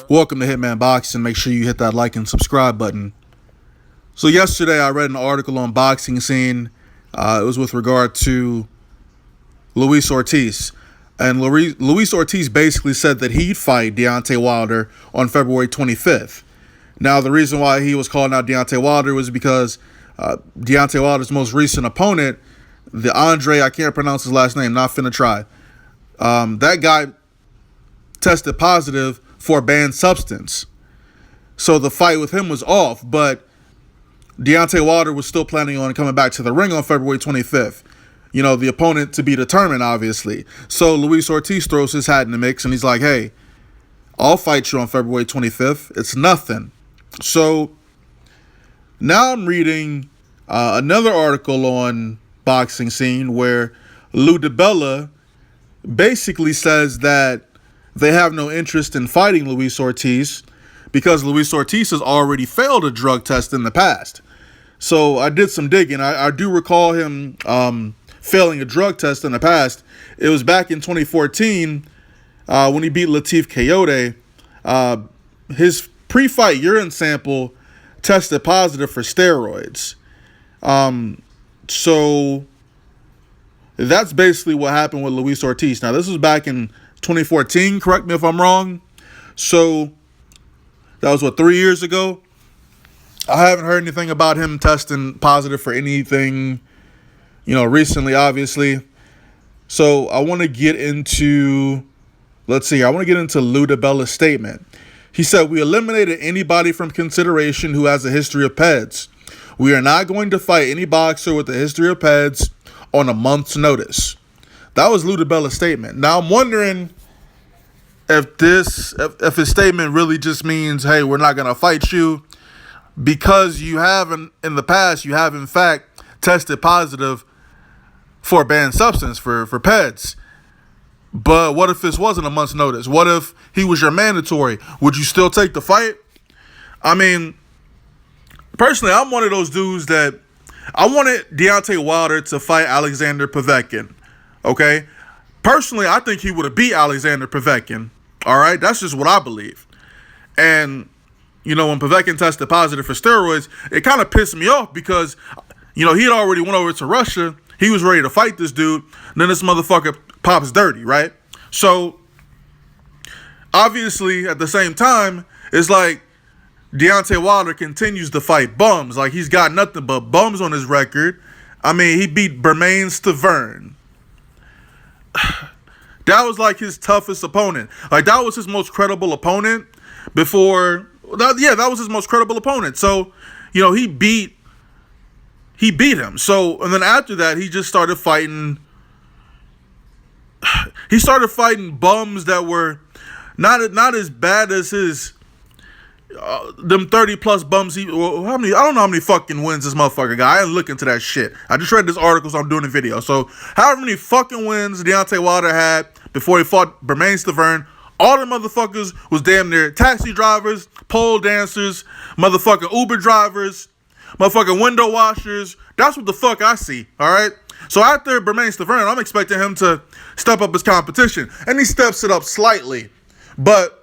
Welcome to Hitman Boxing. Make sure you hit that like and subscribe button. So yesterday I read an article on Boxing Scene. It was with regard to Luis Ortiz. And Luis Ortiz basically said that he'd fight Deontay Wilder on February 25th. Now, the reason why he was calling out Deontay Wilder was because Deontay Wilder's most recent opponent, I can't pronounce his last name, not finna try. That guy tested positive for a banned substance. So the fight with him was off, but Deontay Wilder was still planning on coming back to the ring on February 25th. You know, the opponent to be determined, obviously. So Luis Ortiz throws his hat in the mix and he's like, hey, I'll fight you on February 25th. It's nothing. So now I'm reading another article on Boxing Scene where Lou DiBella basically says that they have no interest in fighting Luis Ortiz because Luis Ortiz has already failed a drug test in the past. So I did some digging. I do recall him failing a drug test in the past. It was back in 2014 when he beat Latif Coyote. His pre-fight urine sample tested positive for steroids. So that's basically what happened with Luis Ortiz. Now, this was back in 2014, correct me if I'm wrong. So that was 3 years ago. I haven't heard anything about him testing positive for anything, recently, obviously. So I want to get into, Lou DiBella's statement. He said, we eliminated anybody from consideration who has a history of PEDs. We are not going to fight any boxer with a history of PEDs on a month's notice. That was Lou DiBella's statement. Now I'm wondering if his statement really just means, hey, we're not going to fight you because you have in the past, you have in fact tested positive for a banned substance, for PEDs. But what if this wasn't a month's notice? What if he was your mandatory? Would you still take the fight? I mean, personally, I'm one of those dudes that I wanted Deontay Wilder to fight Alexander Povetkin. Okay? Personally, I think he would have beat Alexander Povetkin. All right? That's just what I believe. And, when Povetkin tested positive for steroids, it kind of pissed me off because, he had already went over to Russia. He was ready to fight this dude. Then this motherfucker pops dirty, right? So, obviously, at the same time, it's like Deontay Wilder continues to fight bums. Like, he's got nothing but bums on his record. I mean, he beat Bermane Stiverne. That was like his toughest opponent. Like, that was his most credible opponent before. That was his most credible opponent. So, he beat him. So, and then after that, he just started fighting. He started fighting bums that were not as bad as his them 30-plus bums. I don't know how many fucking wins this motherfucker got. I ain't looking into that shit. I just read this article, so I'm doing a video. So, however many fucking wins Deontay Wilder had before he fought Bermane Stiverne, all the motherfuckers was damn near taxi drivers, pole dancers, motherfucking Uber drivers, motherfucking window washers. That's what the fuck I see, all right? So after Bermane Stiverne, I'm expecting him to step up his competition. And he steps it up slightly, but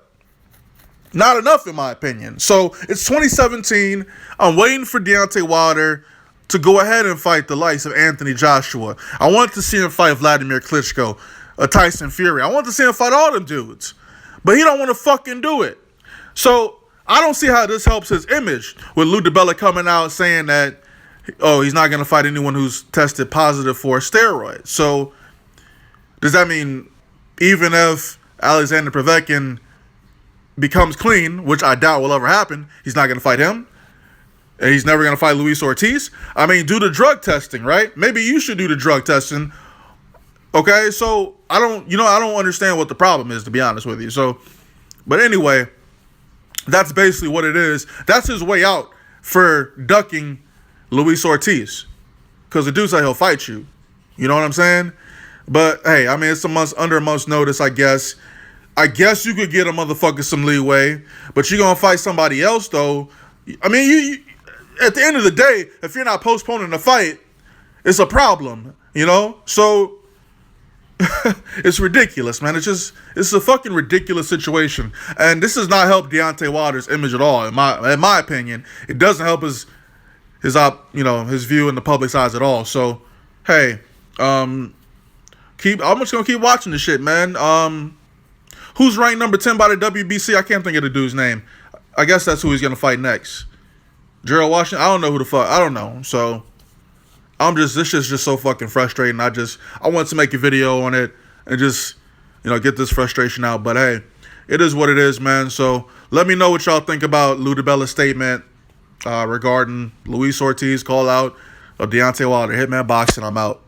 not enough in my opinion. So it's 2017. I'm waiting for Deontay Wilder to go ahead and fight the likes of Anthony Joshua. I want to see him fight Vladimir Klitschko, Tyson Fury. I want to see him fight all them dudes. But he don't want to fucking do it. So I don't see how this helps his image with Lou DiBella coming out saying that, he's not going to fight anyone who's tested positive for steroids. So does that mean even if Alexander Povetkin becomes clean, which I doubt will ever happen, he's not going to fight him? And he's never going to fight Luis Ortiz? I mean, do the drug testing, right? Maybe you should do the drug testing. Okay, so I don't understand what the problem is, to be honest with you. So, but anyway, that's basically what it is. That's his way out for ducking Luis Ortiz, because the dude said he'll fight you. You know what I'm saying? But hey, I mean, it's under a month's notice, I guess. I guess you could get a motherfucker some leeway, but you're gonna fight somebody else though. I mean, you at the end of the day, if you're not postponing the fight, it's a problem. So It's ridiculous, man. It's a fucking ridiculous situation, and this does not help Deontay Wilder's image at all. In my opinion, it doesn't help his his view in the public's eyes at all. So, hey, I'm just gonna keep watching this shit, man. Who's ranked number 10 by the WBC? I can't think of the dude's name. I guess that's who he's gonna fight next. Gerald Washington. I don't know who the fuck. I don't know. So. This shit's just so fucking frustrating. I wanted to make a video on it and just, get this frustration out. But hey, it is what it is, man. So let me know what y'all think about Lou DiBella's statement regarding Luis Ortiz call out of Deontay Wilder. Hitman Boxing. I'm out.